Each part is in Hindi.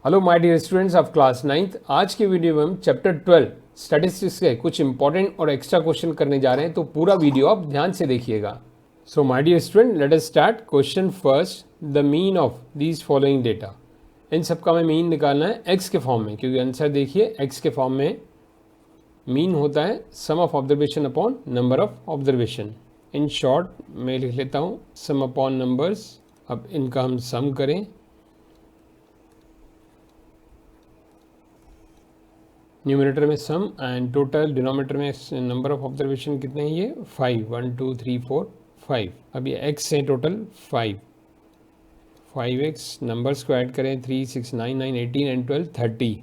Hello my dear students of class 9th। आज के वीडियो में हम चैप्टर 12 स्टैटिस्टिक्स के कुछ इंपॉर्टेंट और एक्स्ट्रा क्वेश्चन करने जा रहे हैं, तो पूरा वीडियो आप ध्यान से देखिएगा। So my dear student, let us start. Question first, the mean of these following data. इन सबका हमें मीन निकालना है एक्स के फॉर्म में, क्योंकि आंसर देखिए एक्स के फॉर्म में मीन होता है sum of observation upon number of observation. In short मैं लिख लेता हूँ सम अपॉन नंबर्स। अब इनका हम सम करें, न्यूमरेटर में सम एंड टोटल डिनोमिनेटर में नंबर ऑफ ऑब्जर्वेशन कितने हैं, ये 5, 1 2 3 4 5। अब ये एक्स है टोटल 5x नंबर्स को ऐड करें 3 6 9 9 18 and 12 30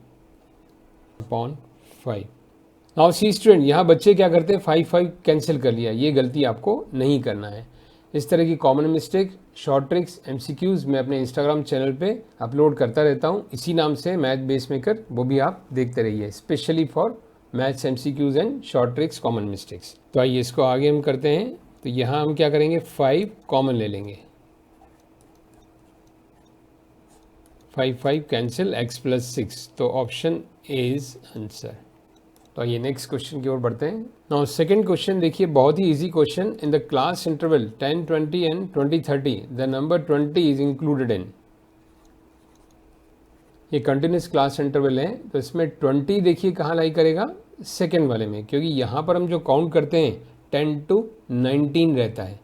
upon 5। Now see student, यहाँ बच्चे क्या करते हैं 5 कैंसिल कर लिया। ये गलती आपको नहीं करना है। इस तरह की common mistake, short tricks, MCQs मैं अपने इंस्टाग्राम चैनल पे अपलोड करता रहता हूँ, इसी नाम से मैथ बेस मेकर। वो भी आप देखते रहिए, specially for maths MCQs and short tricks, common mistakes. तो आइए इसको आगे हम करते हैं। तो यहाँ हम क्या करेंगे, 5 कॉमन ले लेंगे, 5 कैंसिल, x + 6, तो ऑप्शन ए इज आंसर। तो आइए नेक्स्ट क्वेश्चन की ओर बढ़ते हैं। नाउ सेकंड क्वेश्चन देखिए, बहुत ही easy question. In the class interval 10 20 and 20 30 the number 20 is included in. ये कंटिन्यूस क्लास इंटरवल है, तो इसमें 20 देखिए कहाँ लाई करेगा, सेकंड वाले में, क्योंकि यहाँ पर हम जो काउंट करते हैं 10 to 19 रहता है,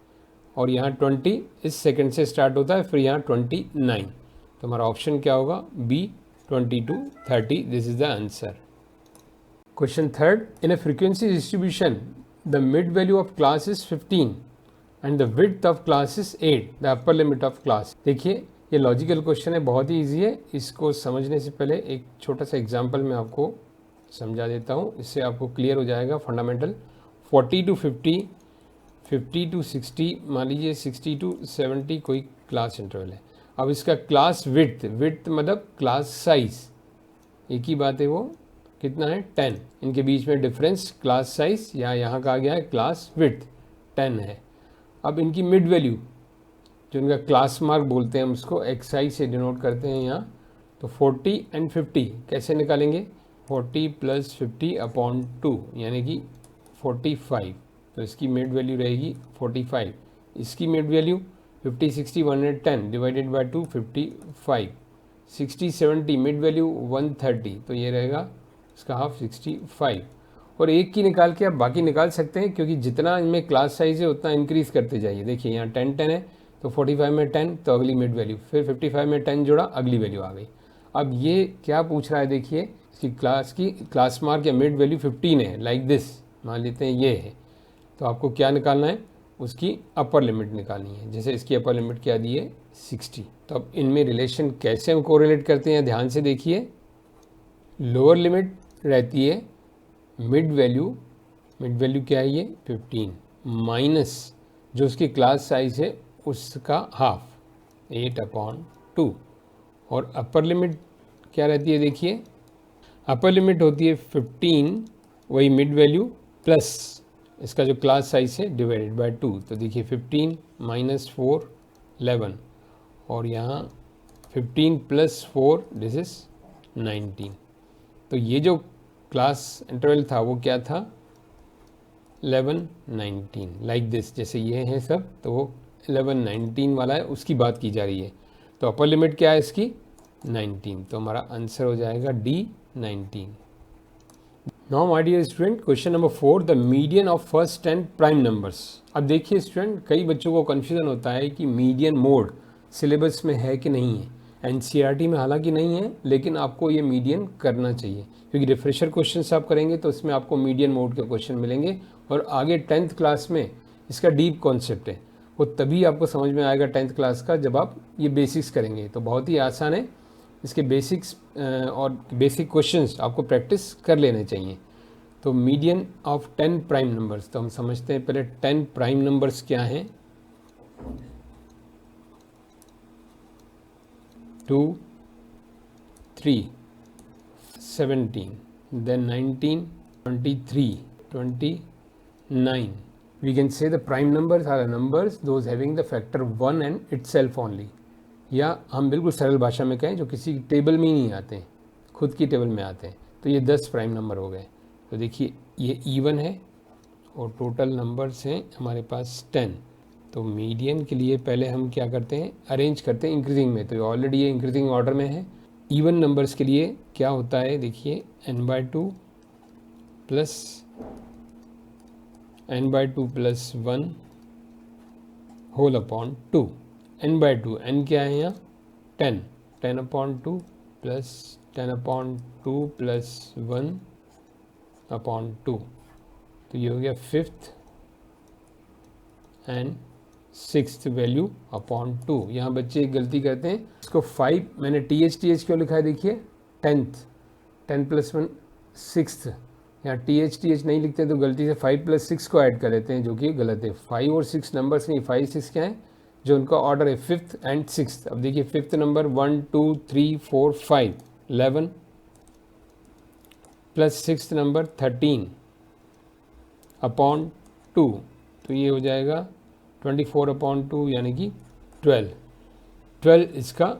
और यहाँ 20 इस सेकंड से स्टार्ट होता है, फिर यहाँ 29। तो हमारा ऑप्शन क्या होगा, B 20 to 30। This is the answer. Question third, in a frequency distribution, the mid value of class is 15 and the width of class is 8, the upper limit of class। देखिए ये लॉजिकल क्वेश्चन है, बहुत ही इजी है। इसको समझने से पहले एक छोटा सा एग्जांपल मैं आपको समझा देता हूँ, इससे आपको क्लियर हो जाएगा फंडामेंटल। 40 to 50, 50 to 60, मान लीजिए 60 to 70 कोई क्लास इंटरवल है। अब इसका क्लास विड्थ, विड्थ मतलब क्लास साइज, एक ही बात है, वो कितना है 10। इनके बीच में डिफरेंस क्लास साइज, या यहाँ का आ गया है क्लास विड्थ 10 है। अब इनकी मिड वैल्यू, जो इनका क्लास मार्क बोलते हैं, हम उसको XI से डिनोट करते हैं यहाँ। तो 40 एंड 50 कैसे निकालेंगे, 40 + 50 अपॉन 2 यानी कि 45। तो इसकी मिड वैल्यू रहेगी 45। इसकी mid value 50 60 110 divided by 2 55। 60 70 mid value 130, तो ये रहेगा इसका हाफ 65। और एक की निकाल के आप बाकी निकाल सकते हैं, क्योंकि जितना इनमें क्लास साइज है उतना इंक्रीज करते जाइए। देखिए यहाँ 10 10 है, तो 45 में 10, तो अगली मिड वैल्यू, फिर 55 में 10 जोड़ा, अगली वैल्यू आ गई। अब ये क्या पूछ रहा है, देखिए इसकी क्लास मार्क या मिड वैल्यू 15 है, लाइक दिस मान लेते हैं ये है। तो आपको क्या निकालना है, उसकी अपर लिमिट निकालनी है। जैसे इसकी अपर लिमिट क्या दी है, 60। तो अब इनमें रिलेशन कैसे हम कोरिलेट करते हैं, ध्यान से देखिए। लोअर लिमिट रहती है मिड वैल्यू, मिड वैल्यू क्या है, ये 15 माइनस जो उसकी क्लास साइज है उसका हाफ, 8/2। और अपर लिमिट क्या रहती है, देखिए अपर लिमिट होती है 15, वही मिड वैल्यू प्लस इसका जो क्लास साइज है डिवाइडेड बाय 2। तो देखिए 15 - 4 11, और यहाँ 15 + 4 दिस इज 19। तो ये जो क्लास इंटरवल था वो क्या था, 11 19, लाइक दिस। जैसे ये हैं सब, तो वो 11 19 वाला है, उसकी बात की जा रही है। तो अपर लिमिट क्या है इसकी, 19। तो हमारा आंसर हो जाएगा D 19। Now my dear student, question number 4, the median of first 10 prime numbers. अब देखिए स्टूडेंट, कई बच्चों को कन्फ्यूजन होता है कि मीडियन मोड सिलेबस में है कि नहीं है। एनसीईआरटी में हालांकि नहीं है, लेकिन आपको ये मीडियन करना चाहिए, क्योंकि रिफ्रेशर क्वेश्चन आप करेंगे तो इसमें आपको मीडियन मोड के क्वेश्चन मिलेंगे। और आगे 10th क्लास में इसका डीप कॉन्सेप्ट है, वो तभी आपको समझ में आएगा 10th क्लास का, जब आप ये बेसिक्स करेंगे। तो बहुत ही आसान है, इसके बेसिक्स और बेसिक क्वेश्चंस आपको प्रैक्टिस कर लेने चाहिए। तो मीडियन ऑफ 10 प्राइम नंबर्स, तो हम समझते हैं पहले 10 प्राइम नंबर्स क्या हैं। 2 3 17, then 19 23 29। We can say the prime numbers are the numbers those having the factor 1 and itself only, या हम बिल्कुल सरल भाषा में कहें जो किसी टेबल में ही नहीं आते हैं, खुद की टेबल में आते हैं, तो ये 10 प्राइम नंबर हो गए। तो देखिए ये इवन है और टोटल नंबर्स हैं हमारे पास 10। तो मीडियन के लिए पहले हम क्या करते हैं, अरेंज करते हैं इंक्रीजिंग में, तो ऑलरेडी ये इंक्रीजिंग ऑर्डर में है। इवन नंबर्स के लिए क्या होता है, देखिए n/2 plus n/2 plus 1 whole upon 2। n/2 n क्या है यहाँ 10, 10/2 प्लस 10/2 प्लस 1/2, तो ये हो गया 5th and 6th value upon 2। यहाँ बच्चे एक गलती करते हैं, इसको 5 मैंने TH क्यों लिखा है, देखिए 10th 10 प्लस 1 6th, यहाँ TH नहीं लिखते तो गलती से 5 प्लस 6 को ऐड कर लेते हैं, जो कि गलत है। 5 और 6 नंबर्स नहीं, 5 6 क्या है, जो उनका ऑर्डर है 5th एंड 6th। अब देखिए 5th number 1 2 3 4 5 11 plus 6th number 13/2, तो ये हो जाएगा 24/2 यानी कि 12 इसका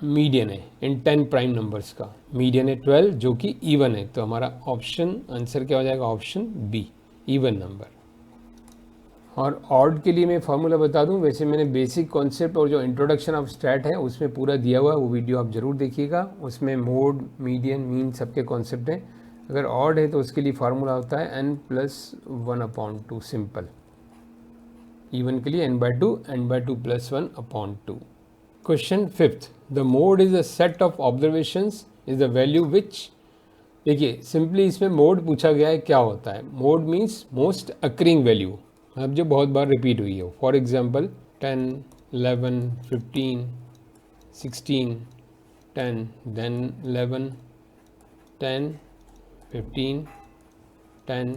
मीडियन है। इन 10 प्राइम नंबर्स का मीडियन है 12 जो कि इवन है। तो हमारा ऑप्शन आंसर क्या हो जाएगा, ऑप्शन बी, इवन नंबर। और ऑड के लिए मैं फार्मूला बता दूं, वैसे मैंने बेसिक कॉन्सेप्ट और जो इंट्रोडक्शन ऑफ स्टैट है उसमें पूरा दिया हुआ है, वो वीडियो आप ज़रूर देखिएगा। उसमें मोड, मीडियन, मीन सबके कॉन्सेप्ट हैं। अगर ऑड है तो उसके लिए फार्मूला होता है n+1/2 सिंपल। इवन के लिए n/2 plus 1/2। Question 5th, the mode is a set of observations is the value which, देखिए सिंपली इसमें मोड पूछा गया है, क्या होता है mode, means most occurring value, अब जो बहुत बार रिपीट हुई हो। For example 10 11 15 16 10, then 11 10 15 10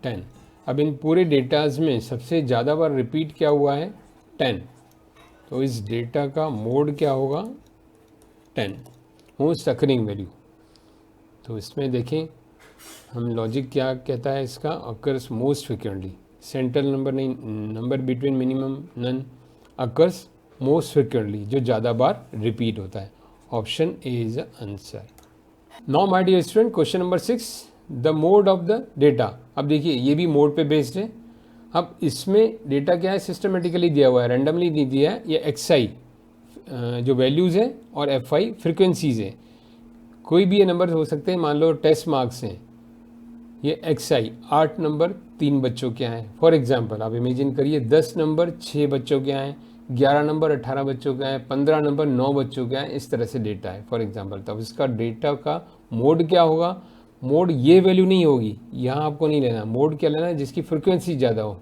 10। अब इन पूरे डेटाज में सबसे ज़्यादा बार रिपीट क्या हुआ है, 10, तो इस डेटा का मोड क्या होगा, 10, मोस्ट अकरिंग वैल्यू। तो इसमें देखें हम लॉजिक क्या कहता है इसका, occurs most frequently, central number नहीं, number between minimum none, occurs most frequently, जो ज़्यादा बार रिपीट होता है। Option A is the answer. Now my dear student, question number 6, the mode of the data. अब देखिए ये भी मोड पे बेस्ड है। अब इसमें डेटा क्या है, सिस्टमेटिकली दिया हुआ है, रैंडमली नहीं दिया है। ये XI जो वैल्यूज़ है और FI फ्रिक्वेंसीज़ है। कोई भी ये नंबर हो सकते हैं, मान लो टेस्ट मार्क्स हैं, ये XI 8 नंबर 3 बच्चों के हैं। फॉर एग्जांपल आप इमेजिन करिए 10 नंबर 6 बच्चों के हैं, 11 नंबर 18 बच्चों के हैं, 15 नंबर 9 बच्चों के हैं, इस तरह से डेटा है फॉर एग्जांपल। तब इसका डेटा का मोड क्या होगा, मोड ये वैल्यू नहीं होगी, यहाँ आपको नहीं लेना। मोड क्या लेना है, जिसकी फ्रिक्वेंसी ज़्यादा हो।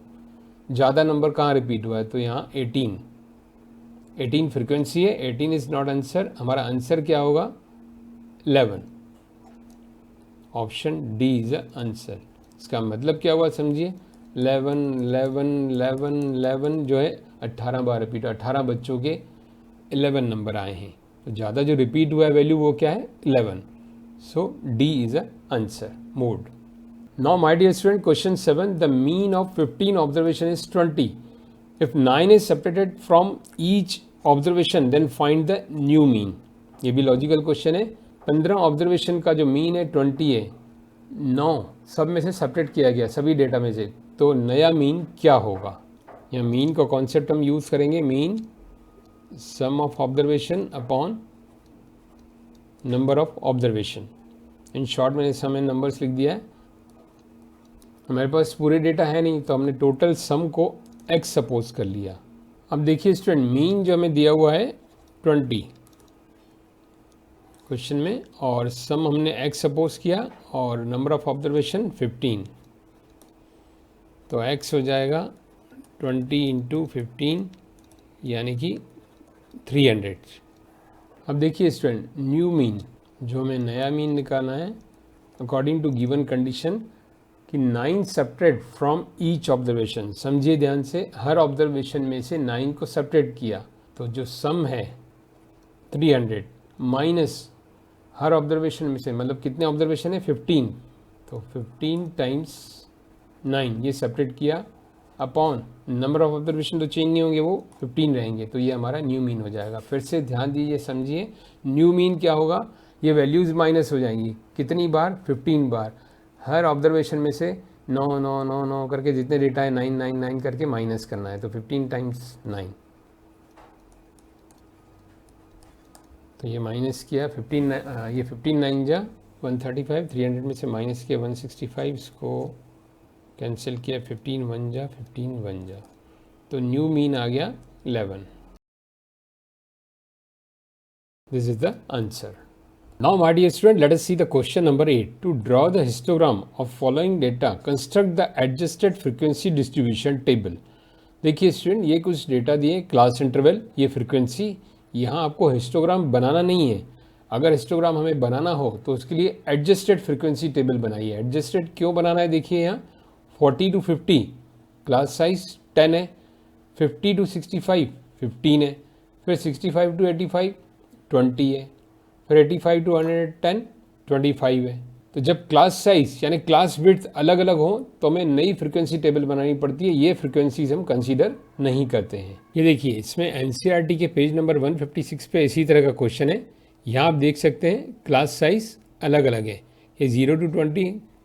ज़्यादा नंबर कहाँ रिपीट हुआ है, तो यहाँ 18 फ्रिक्वेंसी है, 18 इज़ नॉट आंसर। हमारा आंसर क्या होगा, 11। Option D is answer. इसका मतलब क्या हुआ समझिए, 11 जो है 18 बार रिपीट, 18 बच्चों के 11 नंबर आए हैं, तो ज़्यादा जो रिपीट हुआ है वैल्यू वो क्या है, 11। So D is a answer, mode. Now my dear student, question 7, the mean of 15 observation is 20। If 9 is separated from each observation then find the new mean. ये भी लॉजिकल क्वेश्चन है। 15 ऑब्जर्वेशन का जो मीन है 20 है, 9 सब में से सेपरेट किया गया, सभी डेटा में से, तो नया मीन क्या होगा। या मीन का कॉन्सेप्ट हम यूज़ करेंगे, mean sum of observation upon number of observation. In short मैंने सम एंड नंबर्स लिख दिया है। हमारे पास पूरे डेटा है नहीं, तो हमने टोटल सम को x सपोज कर लिया। अब देखिए स्टूडेंट, मीन जो हमें दिया हुआ है 20 क्वेश्चन में, और सम हमने x सपोज किया और नंबर ऑफ ऑब्जर्वेशन 15, तो x हो जाएगा 20 × 15 यानी कि 300। अब देखिए स्टूडेंट, न्यू मीन जो हमें नया मीन निकालना है, अकॉर्डिंग टू गिवन कंडीशन कि 9 सेपरेट फ्रॉम ईच ऑब्जर्वेशन। समझिए ध्यान से, हर ऑब्जर्वेशन में से 9 को सेपरेट किया, तो जो सम है 300 माइनस हर ऑब्जर्वेशन में से, मतलब कितने ऑब्जर्वेशन है 15, तो 15 × 9 ये सेपरेट किया अपॉन नंबर ऑफ ऑब्जर्वेशन तो चेंज नहीं होंगे, वो 15 रहेंगे, तो ये हमारा न्यू मीन हो जाएगा। फिर से ध्यान दीजिए, समझिए, न्यू मीन क्या होगा, ये वैल्यूज़ माइनस हो जाएंगी कितनी बार, 15 बार। हर ऑब्जर्वेशन में से 9 9 9 9 करके जितने डेटा है 9 9 9 करके माइनस करना है, तो 15 टाइम्स 9, तो ये माइनस किया 15, ये 15 9 जा 135, 300 में से माइनस किया 165, इसको कैंसिल किया 15 1 जा 15 1 जा, तो न्यू मीन आ गया 11। This is the answer. Now my dear student, let us see the question number 8. To draw the histogram of following data, construct the adjusted frequency distribution table. देखिए स्टूडेंट, ये कुछ डेटा दिए, क्लास इंटरवल, ये फ्रीक्वेंसी, यहाँ आपको हिस्टोग्राम बनाना नहीं है। अगर हिस्टोग्राम हमें बनाना हो तो उसके लिए एडजस्टेड फ्रीक्वेंसी टेबल बनाइए। एडजस्टेड क्यों बनाना है, देखिए यहाँ 40 to 50 क्लास साइज 10 है, 50 to 65 15 है, फिर 65 to 85 20 है, फिर 85 to 110 25 है। तो जब क्लास साइज यानी क्लास विड्थ अलग अलग हो तो हमें नई फ्रीक्वेंसी टेबल बनानी पड़ती है, ये फ्रीक्वेंसीज हम कंसीडर नहीं करते हैं। ये देखिए, इसमें एनसीईआरटी के पेज नंबर 156 पे इसी तरह का क्वेश्चन है। यहाँ आप देख सकते हैं क्लास साइज अलग अलग है, ये 0 to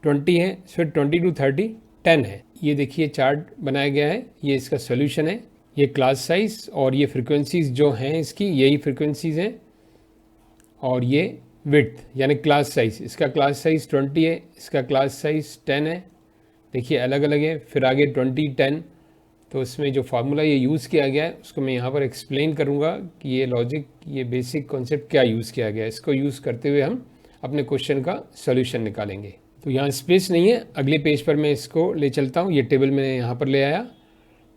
20 है, फिर 20 to 30 10 है। ये देखिए चार्ट बनाया गया है, ये इसका सोल्यूशन है। ये क्लास साइज और ये फ्रीक्वेंसीज जो हैं इसकी, यही फ्रीक्वेंसीज हैं, और ये विड्थ यानी क्लास साइज, इसका क्लास साइज 20 है, इसका क्लास साइज 10 है। देखिए अलग अलग है। फिर आगे 20 10, तो इसमें जो फार्मूला ये यूज़ किया गया है उसको मैं यहाँ पर एक्सप्लेन करूँगा कि ये लॉजिक, ये बेसिक कॉन्सेप्ट क्या यूज़ किया गया है। इसको यूज़ करते हुए हम अपने क्वेश्चन का सोल्यूशन निकालेंगे। तो यहाँ स्पेस नहीं है, अगले पेज पर मैं इसको ले चलता हूँ। ये टेबल मैंने यहाँ पर ले आया।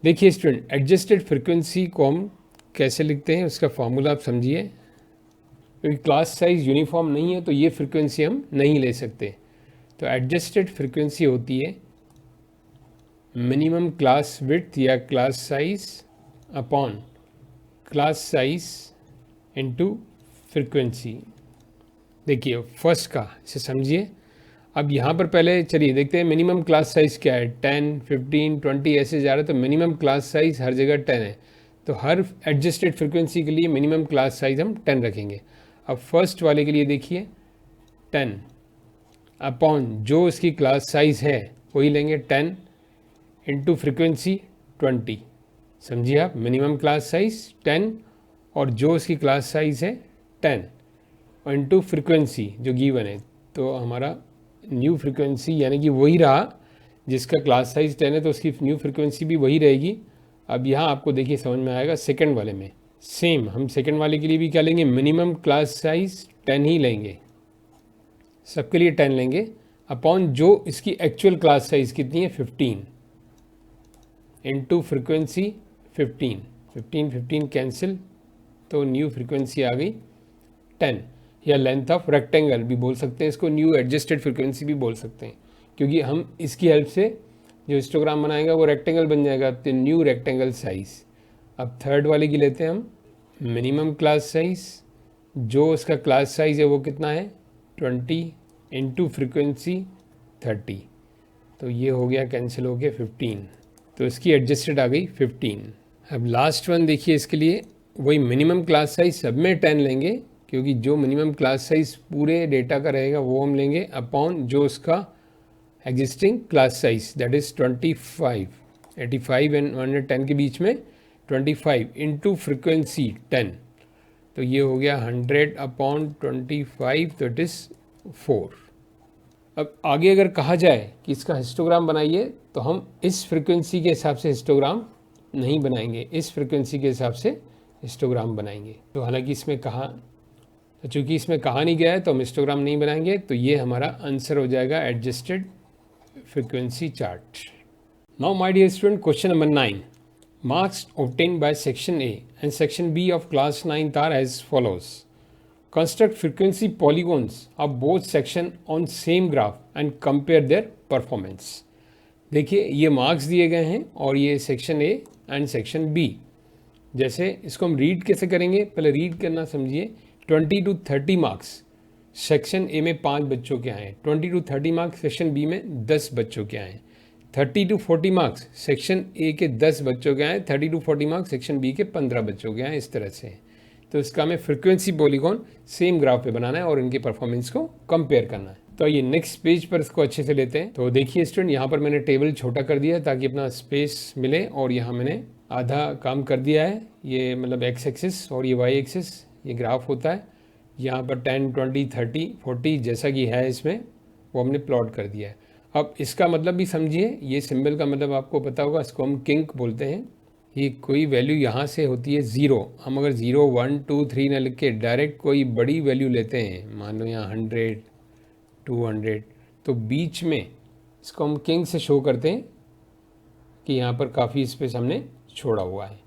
देखिए स्टूडेंट, एडजस्टेड फ्रिक्वेंसी को हम कैसे लिखते हैं, उसका फार्मूला आप समझिए। क्योंकि क्लास साइज यूनिफॉर्म नहीं है तो ये फ्रिक्वेंसी हम नहीं ले सकते। तो एडजस्टेड फ्रिक्वेंसी होती है मिनिमम क्लास विड्थ या class size upon class size into frequency. देखिए फर्स्ट का इसे समझिए। अब यहाँ पर पहले चलिए देखते हैं मिनिमम क्लास साइज क्या है। 10 15 20 ऐसे जा रहा है, तो मिनिमम क्लास साइज हर जगह 10 है, तो हर एडजस्टेड फ्रिक्वेंसी के लिए मिनिमम क्लास साइज हम 10 रखेंगे। अब फर्स्ट वाले के लिए देखिए 10 अपॉन जो इसकी क्लास साइज है वही लेंगे 10 इंटू फ्रिक्वेंसी 20। समझिए आप, मिनिमम क्लास साइज 10 और जो इसकी क्लास साइज है 10 और इंटू फ्रिक्वेंसी जो गिवन है, तो हमारा न्यू फ्रिक्वेंसी यानी कि वही रहा जिसका क्लास साइज 10 है, तो उसकी न्यू फ्रिक्वेंसी भी वही रहेगी। अब यहाँ आपको देखिए समझ में आएगा। सेकंड वाले में सेम, हम सेकंड वाले के लिए भी क्या लेंगे, मिनिमम क्लास साइज 10 ही लेंगे, सबके लिए 10 लेंगे, अपॉन जो इसकी एक्चुअल क्लास साइज कितनी है 15 इंटू फ्रिक्वेंसी 15 15 15 कैंसिल, तो न्यू फ्रिक्वेंसी आ गई 10, या लेंथ ऑफ रेक्टेंगल भी बोल सकते हैं इसको, न्यू एडजस्टेड फ्रिक्वेंसी भी बोल सकते हैं, क्योंकि हम इसकी हेल्प से जो हिस्टोग्राम बनाएगा वो रेक्टेंगल बन जाएगा, तो न्यू रेक्टेंगल साइज। अब थर्ड वाले की लेते हैं हम मिनिमम क्लास साइज, जो उसका क्लास साइज है वो कितना है 20 इंटू फ्रिक्वेंसी 30, तो ये हो गया कैंसिल हो गया 15, तो इसकी एडजस्टेड आ गई 15। अब लास्ट वन देखिए, इसके लिए वही मिनिमम क्लास साइज सब में 10 लेंगे, क्योंकि जो मिनिमम क्लास साइज पूरे डेटा का रहेगा वो हम लेंगे, अपॉन जो उसका existing class size that is 25 85 and 110 के बीच में 25 इंटू फ्रिक्वेंसी 10, तो ये हो गया 100 अपॉन 25, तो इट इज़ 4। अब आगे अगर कहा जाए कि इसका हिस्टोग्राम बनाइए, तो हम इस फ्रिक्वेंसी के हिसाब से हिस्टोग्राम नहीं बनाएंगे, इस फ्रिक्वेंसी के हिसाब से हिस्टोग्राम बनाएंगे। तो हालांकि इसमें कहा, तो चूँकि इसमें कहा नहीं गया है तो हम हिस्टोग्राम नहीं बनाएंगे, तो ये हमारा आंसर हो जाएगा adjusted frequency chart. Now my dear student, question number 9, marks obtained by section A and section B of class 9th are as follows. Construct frequency polygons of both section on same graph and compare their performance. देखिए ये मार्क्स दिए गए हैं और ये section A and section B। जैसे इसको हम रीड कैसे करेंगे, पहले रीड करना समझिए। 20 to 30 मार्क्स सेक्शन A में 5 बच्चों के आए, 20 to 30 मार्क्स सेक्शन B में 10 बच्चों के आए, 30 to 40 मार्क्स सेक्शन ए के 10 बच्चों के आए, 30 to 40 मार्क्स सेक्शन बी के 15 बच्चों के आए, इस तरह से। तो इसका हमें फ्रीक्वेंसी पॉलीगॉन सेम ग्राफ पे बनाना है और इनके परफॉर्मेंस को कंपेयर करना है। तो ये नेक्स्ट पेज पर इसको अच्छे से लेते हैं। तो देखिए स्टूडेंट, यहाँ पर मैंने टेबल छोटा कर दिया ताकि अपना स्पेस मिले, और यहाँ मैंने आधा काम कर दिया है। ये मतलब एक्स एक्सिस और ये वाई एक्सिस, ये ग्राफ होता है। यहाँ पर 10, 20, 30, 40 जैसा कि है इसमें, वो हमने प्लॉट कर दिया है। अब इसका मतलब भी समझिए, ये सिंबल का मतलब आपको पता होगा, इसको हम किंक बोलते हैं। ये कोई वैल्यू यहाँ से होती है 0, हम अगर 0, 1, 2, 3 ना लिख के डायरेक्ट कोई बड़ी वैल्यू लेते हैं, मान लो यहाँ 100, 200, तो बीच में इसको हम किंक से शो करते हैं कि यहाँ पर काफ़ी स्पेस हमने छोड़ा हुआ है,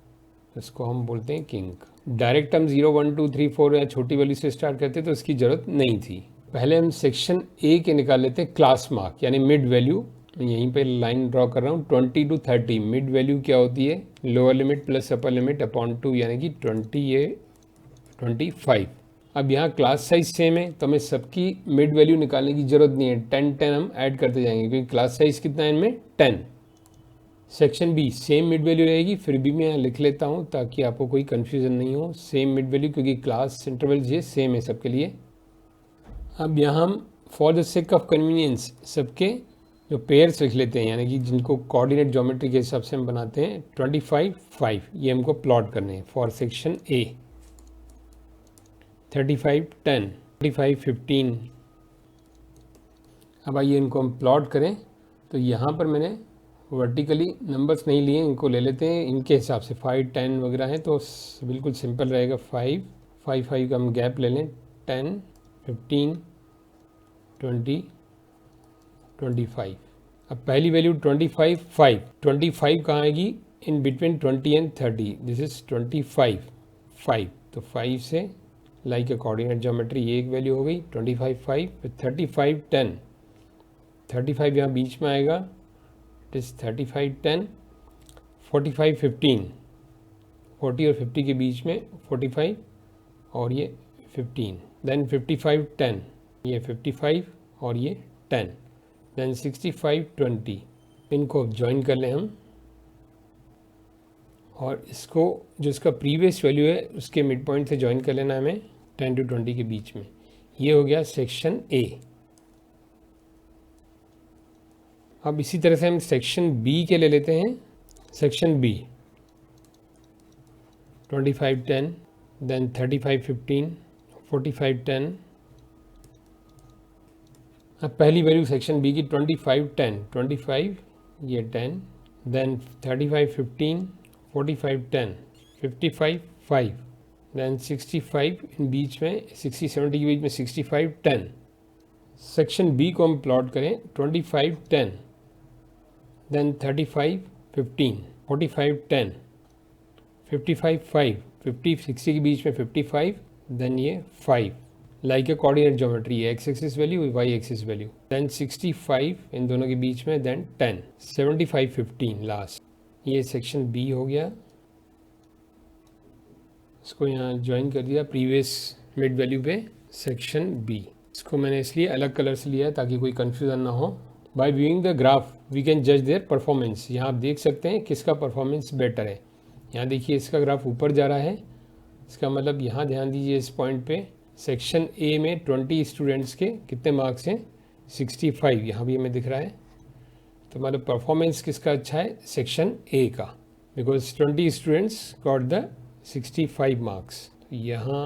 इसको हम बोलते हैं किंक। डायरेक्ट हम 0, 1, 2, 3, 4 या छोटी वैल्यू से स्टार्ट करते तो इसकी ज़रूरत नहीं थी। पहले हम सेक्शन ए के निकाल लेते हैं क्लास मार्क, यानी मिड वैल्यू। यहीं पे लाइन ड्रॉ कर रहा हूँ, 20 to 30 मिड वैल्यू क्या होती है, lower limit plus upper limit upon 2, यानी कि 20, ये 25। अब यहाँ क्लास साइज सेम है तो हमें सबकी मिड वैल्यू निकालने की जरूरत नहीं है, 10, 10 हम ऐड करते जाएंगे क्योंकि क्लास साइज कितना है इनमें, 10। Section B same mid value रहेगी, फिर भी मैं यहाँ लिख लेता हूँ ताकि आपको कोई कन्फ्यूजन नहीं हो, सेम मिड वैल्यू, क्योंकि क्लास इंटरवल ये सेम है सबके लिए। अब यहाँ हम for the sake of convenience सबके जो पेयर्स लिख लेते हैं, यानी कि जिनको कोऑर्डिनेट ज्योमेट्री के हिसाब से हम बनाते हैं। 25, 5 ये हमको प्लॉट करने हैं फॉर सेक्शन ए। 35, 10, 35, 15। अब आइए इनको हम प्लॉट करें। तो यहाँ पर मैंने वर्टिकली नंबर्स नहीं लिए, इनको ले लेते हैं इनके हिसाब से। 5, 10 वगैरह हैं तो बिल्कुल सिंपल रहेगा। 5, 5 का हम गैप ले लें, 10, 15, 20, 25। अब पहली वैल्यू 25, 5, 25 कहाँ आएगी, in between 20 and 30, this is 25, 5। तो 5 से लाइक ए कोऑर्डिनेट ज्योमेट्री ये एक वैल्यू हो गई, 25, 5, फिर 35, 10, 35 यहाँ बीच में आएगा, इट इज़ 35, 10, 45, 15, 40 और 50 के बीच में 45 और ये 15, देन 55, 10, ये 55 और ये 10, देन 65, 20। इनको ज्वाइन कर लें हम, और इसको जो इसका प्रीवियस वैल्यू है उसके मिड पॉइंट से ज्वाइन कर लेना हमें 10 to 20 के बीच में। ये हो गया सेक्शन ए। अब इसी तरह से हम सेक्शन बी के ले लेते हैं। Section B 25, 10, then 35, 15, 45, 10। अब पहली वैल्यू सेक्शन बी की 25, 10, 25 ये 10, देन 35, 15, 45, 10, 55, 5, देन 65 इन बीच में, 60, 70 के बीच में 65, 10। सेक्शन बी को हम प्लॉट करें, 25, 10, देन 35, 15, 45, 10, 55, 5, 50, 60 के बीच में 55, देन ये 5, like a coordinate geometry, X axis value, Y axis value, then 65 इन दोनों के बीच में, देन 10, 75, 15 लास्ट। ये सेक्शन बी हो गया, इसको यहाँ ज्वाइन कर दिया प्रीवियस मिड वैल्यू पे, सेक्शन बी। इसको मैंने इसलिए अलग कलर से लिया है ताकि कोई कन्फ्यूजन ना हो। By viewing the graph we can जज देयर परफॉर्मेंस। यहाँ आप देख सकते हैं किसका परफॉर्मेंस बेटर है। यहाँ देखिए इसका ग्राफ ऊपर जा रहा है, इसका मतलब यहाँ ध्यान दीजिए इस पॉइंट पे, सेक्शन ए में 20 स्टूडेंट्स के कितने मार्क्स हैं, 65, यहाँ भी हमें दिख रहा है। तो मतलब परफॉर्मेंस किसका अच्छा है, सेक्शन ए का, because 20 students got the 65 marks. तो यहाँ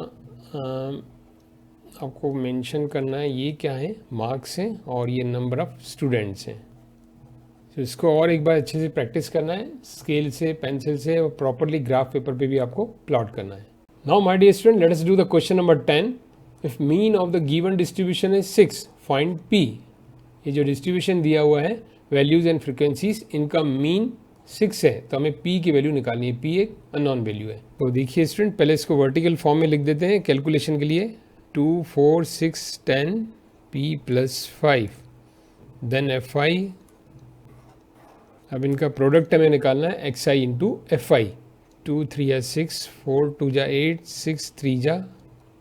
आपको मेंशन करना है ये क्या है, मार्क्स हैं और ये नंबर ऑफ स्टूडेंट्स हैं। तो इसको और एक बार अच्छे से प्रैक्टिस करना है, स्केल से, पेंसिल से, और प्रॉपरली ग्राफ पेपर पे भी आपको प्लॉट करना है। Now my dear student, let us do the question number 10। If mean of the given distribution is 6, find P. ये जो डिस्ट्रीब्यूशन दिया हुआ है वैल्यूज एंड फ्रिक्वेंसीज, इनका मीन 6 है तो हमें p की वैल्यू निकालनी है। p एक अननोन वैल्यू है। तो देखिए स्टूडेंट, पहले इसको वर्टिकल फॉर्म में लिख देते हैं कैलकुलेशन के लिए। 2, 4, 6, 10 p + 5, देन fi। अब इनका प्रोडक्ट हमें निकालना है xi इंटू fi। 2, 3 या 6, 4, 2 जा 8, 6, 3 जा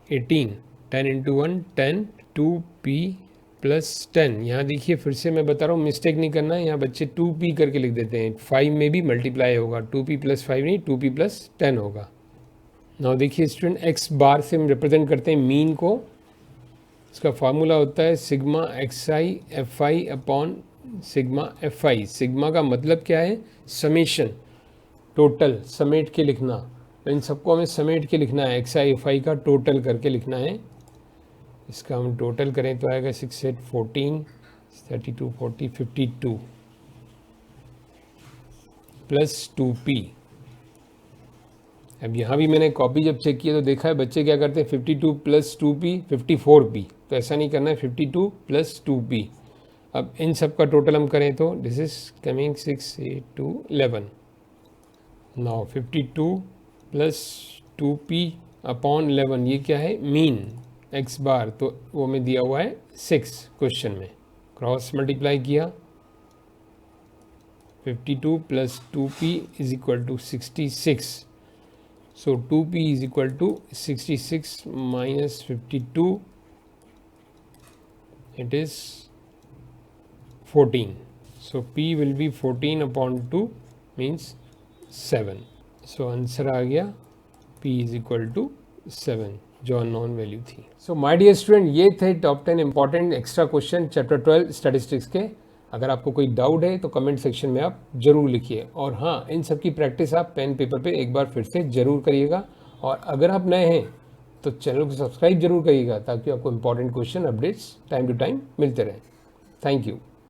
18, 10 इंटू 1 10, 2p प्लस 10, यहाँ देखिए फिर से मैं बता रहा हूँ मिस्टेक नहीं करना है, यहाँ बच्चे 2p करके लिख देते हैं, 5 में भी मल्टीप्लाई होगा, 2p प्लस 5 नहीं 2p प्लस 10 होगा। नाउ देखिए स्टूडेंट, एक्स बार से हम रिप्रेजेंट करते हैं मीन को, इसका फार्मूला होता है sigma xi fi upon sigma fi। Sigma का मतलब क्या है, समेशन, टोटल समेट के लिखना, तो इन सबको हमें समेट के लिखना है, xi fi का टोटल करके लिखना है। इसका हम टोटल करें तो आएगा 6 8 14 32 40 52 प्लस 2p। अब यहाँ भी मैंने कॉपी जब चेक किया तो देखा है बच्चे क्या करते हैं 52 प्लस 2p 54p, तो ऐसा नहीं करना है, 52 प्लस 2p। अब इन सब का टोटल हम करें तो this is coming 6 8 2 11। Now 52 plus 2p upon 11, ये क्या है मीन एक्स बार, तो वो में दिया हुआ है 6 क्वेश्चन में, क्रॉस मल्टीप्लाई किया 52 plus 2p is equal to 66, so 2p is equal to 66 minus 52, it is 14, so p will be 14 upon 2 means 7, so answer आ गया p is equal to 7 जो अननोन वैल्यू थी। सो माय डियर स्टूडेंट, ये थे top 10 important extra question chapter 12 statistics के। अगर आपको कोई डाउट है तो कमेंट सेक्शन में आप जरूर लिखिए, और हाँ, इन सब की प्रैक्टिस आप पेन पेपर पे एक बार फिर से ज़रूर करिएगा, और अगर आप नए हैं तो चैनल को सब्सक्राइब जरूर करिएगा ताकि आपको important question updates time to time मिलते रहें। Thank you.